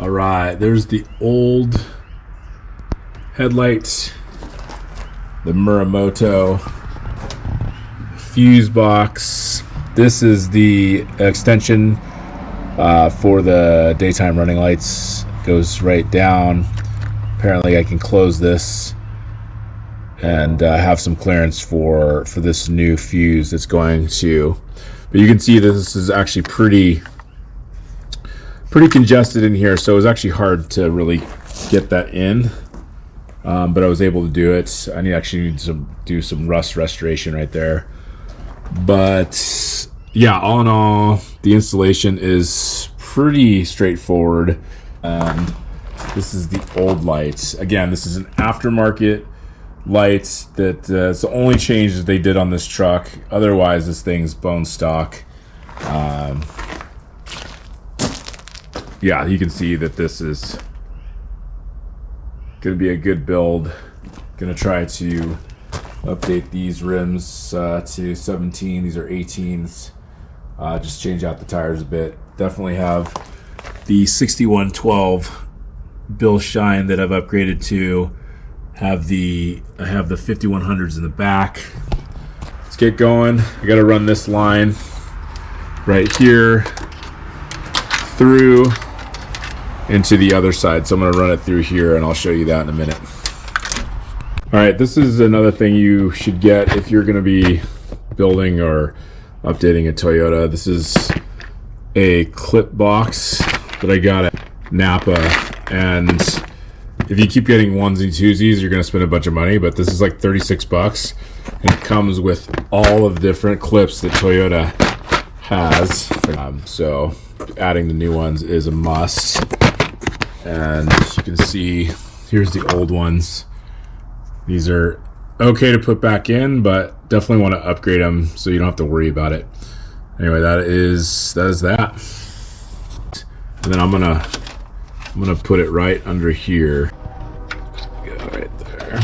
All right, there's the old headlight, the Morimoto fuse box. This is the extension for the daytime running lights. Goes right down. Apparently I can close this and have some clearance for this new fuse that's going to, but you can see that this is actually pretty congested in here, so it was actually hard to really get that in, but I was able to do it. I need to do some rust restoration right there, but yeah, all in all, the installation is pretty straightforward. This is the old light. Again, this is an aftermarket light that it's the only change that they did on this truck. Otherwise, this thing's bone stock. Yeah, you can see that this is gonna be a good build. Gonna try to update these rims to 17. These are 18s. Just change out the tires a bit. Definitely have the 6112 Bill Shine that I've upgraded to. I have the 5100s in the back. Let's get going. I gotta run this line right here through into the other side, so I'm gonna run it through here and I'll show you that in a minute. All right, this is another thing you should get if you're gonna be building or updating a Toyota. This is a clip box that I got at Napa, and if you keep getting onesies and twosies, you're gonna spend a bunch of money, but this is like 36 bucks. And it comes with all of the different clips that Toyota has. So adding the new ones is a must. And you can see, here's the old ones. These are okay to put back in, but definitely want to upgrade them so you don't have to worry about it. Anyway, that is that. And then I'm gonna put it right under here. Go right there.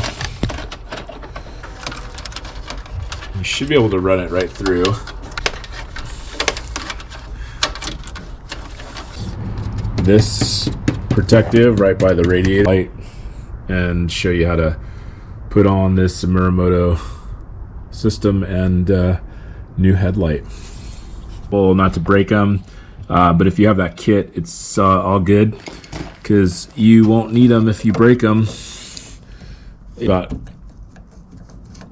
You should be able to run it right through. This protective right by the radiator light, and show you how to put on this Morimoto system and new headlight. Well, not to break them, but if you have that kit, it's all good, because you won't need them if you break them. About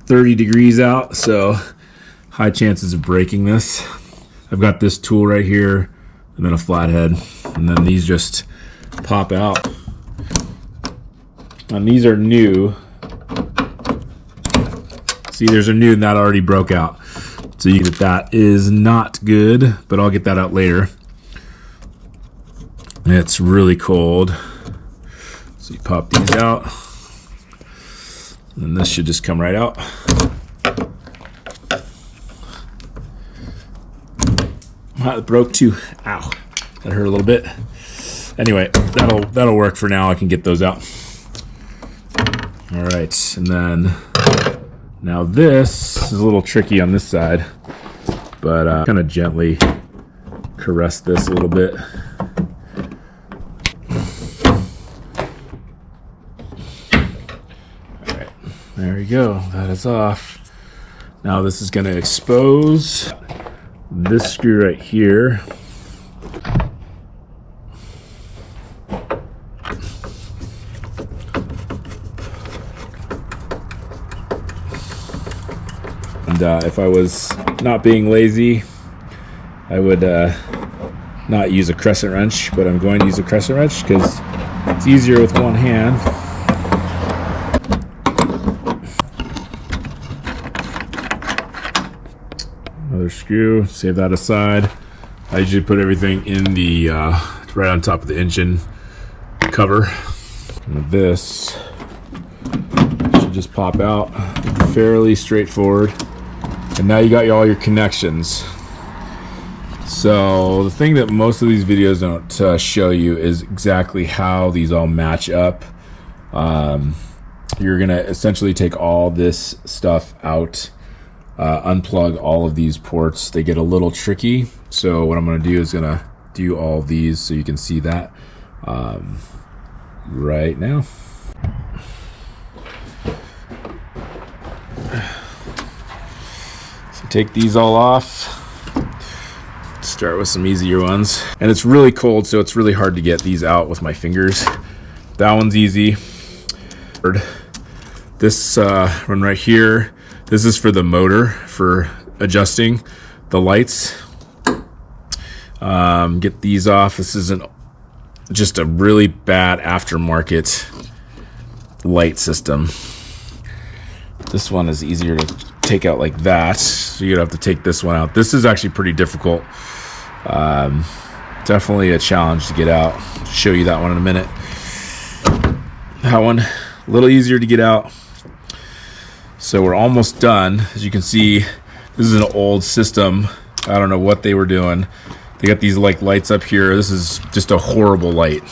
30 degrees out, so high chances of breaking this. I've got this tool right here, and then a flathead, and then these just pop out. And these are new. See, there's a new that already broke out. So you get that is not good, but I'll get that out later. It's really cold. So you pop these out, and this should just come right out. It broke too. Ow, that hurt a little bit. Anyway, that'll work for now. I can get those out. All right, and then now this is a little tricky on this side, but kind of gently caress this a little bit. All right, there we go. That is off. Now this is going to expose this screw right here. And if I was not being lazy, I would not use a crescent wrench, but I'm going to use a crescent wrench because it's easier with one hand. Another screw, save that aside. I usually put everything in the right on top of the engine cover. And this should just pop out. Fairly straightforward. And now you got all your connections. So the thing that most of these videos don't show you is exactly how these all match up. You're gonna essentially take all this stuff out, unplug all of these ports. They get a little tricky, so what I'm gonna do is gonna do all these so you can see that. right now. So take these all off. Start with some easier ones. And it's really cold, so it's really hard to get these out with my fingers. That one's easy. This one right here, this is for the motor, for adjusting the lights. Get these off. This is just a really bad aftermarket light system. This one is easier to take out like that, so you'd have to take this one out. This is actually pretty difficult. Definitely a challenge to get out. I'll show you that one in a minute. That one, a little easier to get out. So we're almost done. As you can see, this is an old system. I don't know what they were doing. They got these like lights up here. This is just a horrible light.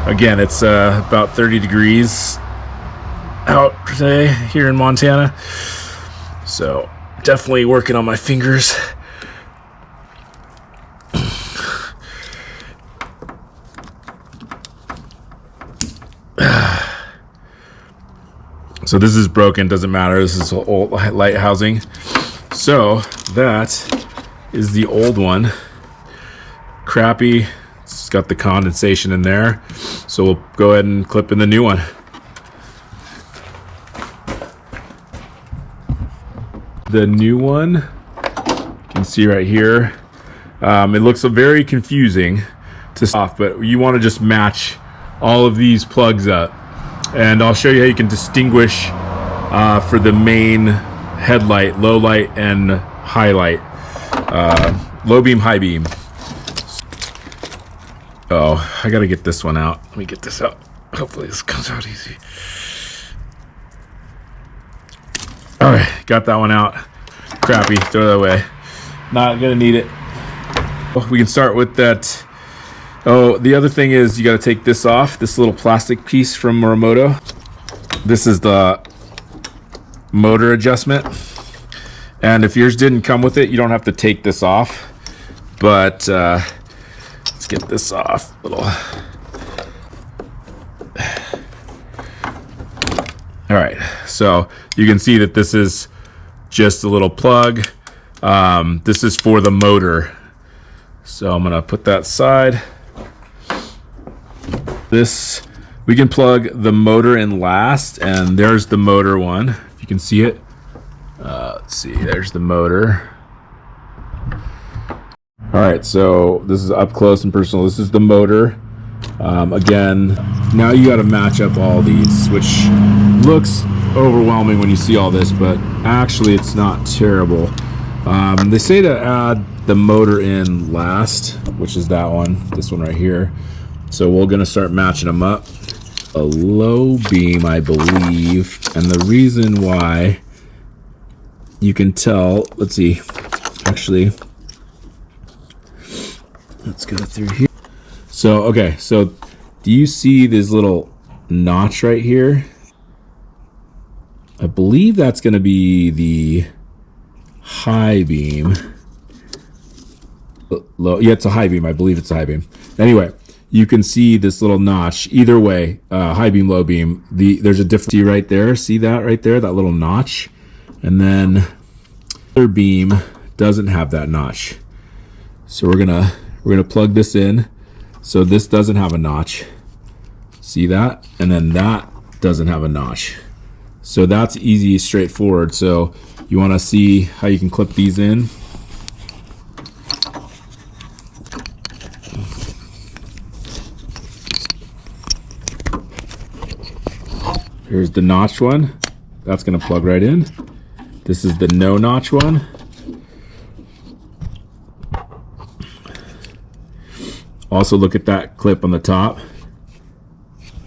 Again, it's about 30 degrees out today here in Montana. So definitely working on my fingers. So this is broken, doesn't matter. This is old light housing. So that is the old one. Crappy. It's got the condensation in there. So we'll go ahead and clip in the new one. The new one, you can see right here. It looks very confusing to off, but you want to just match all of these plugs up. And I'll show you how you can distinguish for the main headlight, low light and highlight, low beam, high beam. Oh, I gotta get this one out. Let me get this out. Hopefully this comes out easy. All right, got that one out. Crappy, throw that away. Not gonna need it. We can start with that. Oh, the other thing is you got to take this off, this little plastic piece from Morimoto. This is the motor adjustment. And if yours didn't come with it, you don't have to take this off. But let's get this off. All right, so you can see that this is just a little plug. This is for the motor. So I'm gonna put that aside. This, we can plug the motor in last, and there's the motor one, if you can see it. Let's see, there's the motor. All right, so this is up close and personal. This is the motor. Again, now you got to match up all these, which looks overwhelming when you see all this, but actually it's not terrible. They say to add the motor in last, which is that one, this one right here. So we're gonna start matching them up. A low beam, I believe, and the reason why you can tell, let's see, actually, let's go through here. So, okay, so do you see this little notch right here? I believe that's gonna be the high beam. Low, yeah, it's a high beam, I believe it's a high beam. Anyway, you can see this little notch. Either way, high beam, low beam. There's a difference right there. See that right there, that little notch? And then other beam doesn't have that notch. So we're gonna plug this in. So this doesn't have a notch. See that? And then that doesn't have a notch. So that's easy, straightforward. So you want to see how you can clip these in. Here's the notch one. That's going to plug right in. This is the no notch one. Also look at that clip on the top.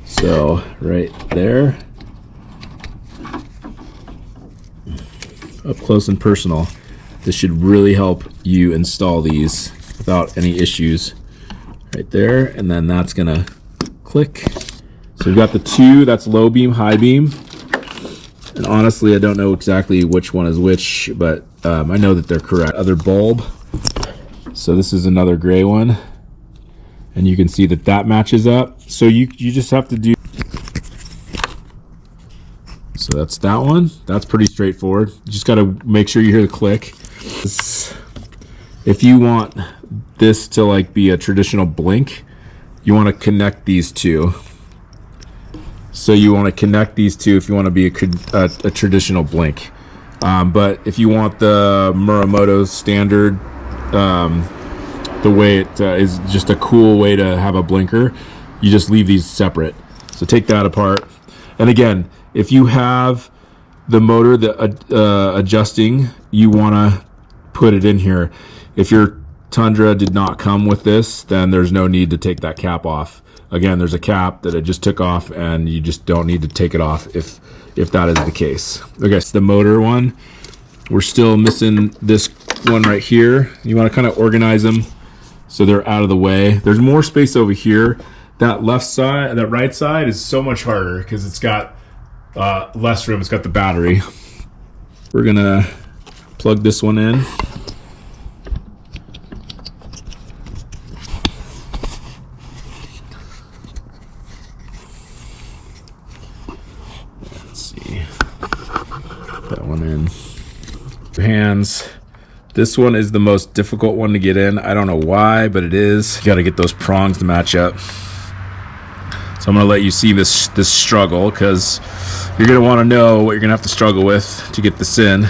So right there. Up close and personal. This should really help you install these without any issues. Right there, and then that's going to click. So we've got the two, that's low beam, high beam. And honestly, I don't know exactly which one is which, but I know that they're correct. Other bulb. So this is another gray one. and you can see that that matches up. So you just have to do. So that's that one. That's pretty straightforward. You just got to make sure you hear the click. If you want this to like be a traditional blink, you want to connect these two. So you want to connect these two if you want to be a traditional blink. But if you want the Morimoto standard, the way it is just a cool way to have a blinker, you just leave these separate. So take that apart. And again, if you have the motor, the adjusting, you want to put it in here. If your Tundra did not come with this, then there's no need to take that cap off. Again, there's a cap that I just took off, and you just don't need to take it off if that is the case. Okay, so the motor one, we're still missing this one right here. You want to kind of organize them so they're out of the way. There's more space over here. That left side, that right side is so much harder because it's got less room. It's got the battery. We're gonna plug this one in. Let's see. That one in. Hands. This one is the most difficult one to get in. I don't know why, but it is. You got to get those prongs to match up. So I'm going to let you see this struggle, because you're going to want to know what you're going to have to struggle with to get this in.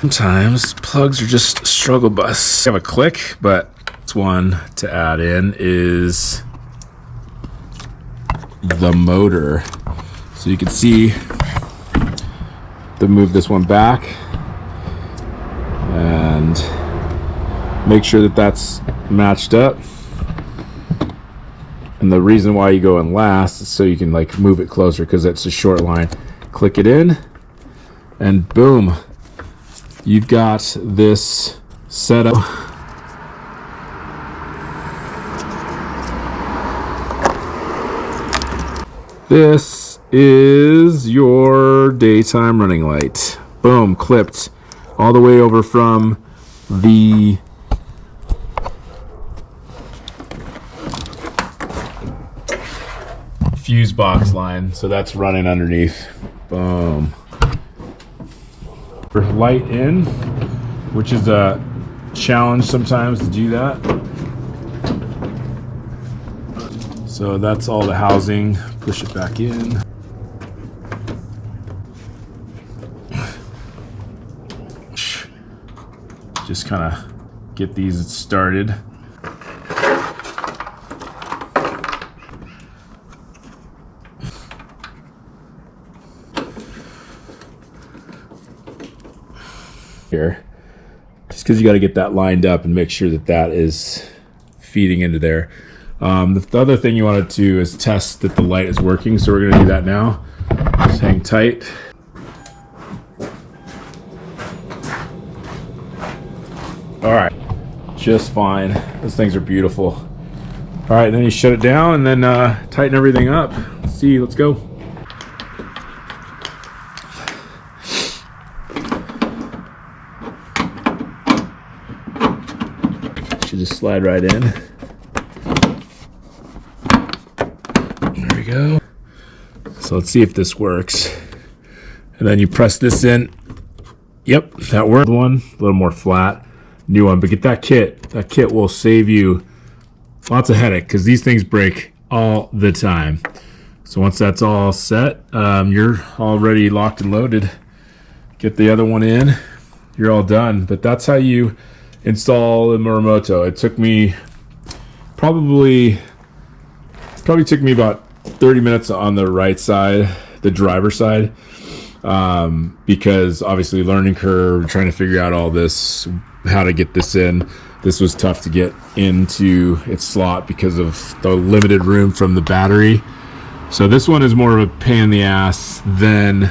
Sometimes plugs are just struggle bus. Have a click, but this one to add in is the motor. So you can see to move this one back and make sure that that's matched up. And the reason why you go in last is so you can like move it closer, because it's a short line. Click it in and boom, you've got this set up. This is your daytime running light. Boom, clipped all the way over from the fuse box line. So that's running underneath. Boom. Light in, which is a challenge sometimes to do that. So that's all the housing. Push it back in. Just kind of get these started. Here, just because you got to get that lined up and make sure that that is feeding into there. The other thing you want to do is test that the light is working, so we're going to do that now. Just hang tight. All right, just fine. Those things are beautiful. All right, then you shut it down and then tighten everything up. Let's see, let's go. Should just slide right in. There we go. So let's see if this works. And then you press this in. Yep, that worked. One, a little more flat. New one, but get that kit. That kit will save you lots of headache, because these things break all the time. So once that's all set, you're already locked and loaded. Get the other one in, you're all done. But that's how you install the Morimoto. It took me probably took me about 30 minutes on the right side, the driver's side, because obviously learning curve, trying to figure out all this, how to get this in. This was tough to get into its slot because of the limited room from the battery. So this one is more of a pain in the ass than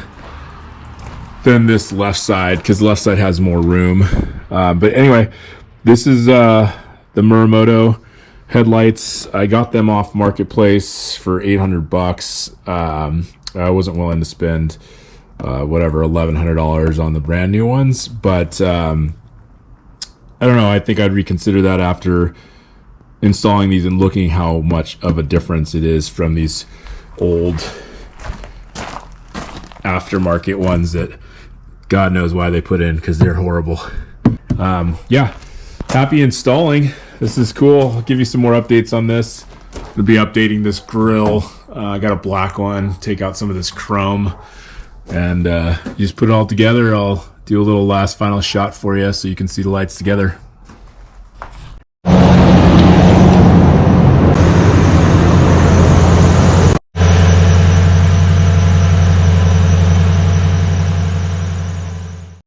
this left side, because the left side has more room. But anyway, this is the Morimoto headlights. I got them off Marketplace for $800. I wasn't willing to spend whatever, $1,100 on the brand new ones, but I don't know. I think I'd reconsider that after installing these and looking how much of a difference it is from these old aftermarket ones that God knows why they put in, because they're horrible. Yeah, happy installing. This is cool. I'll give you some more updates on this. I'll be updating this grill. I got a black one. Take out some of this chrome and just put it all together. I'll do a little last final shot for you so you can see the lights together.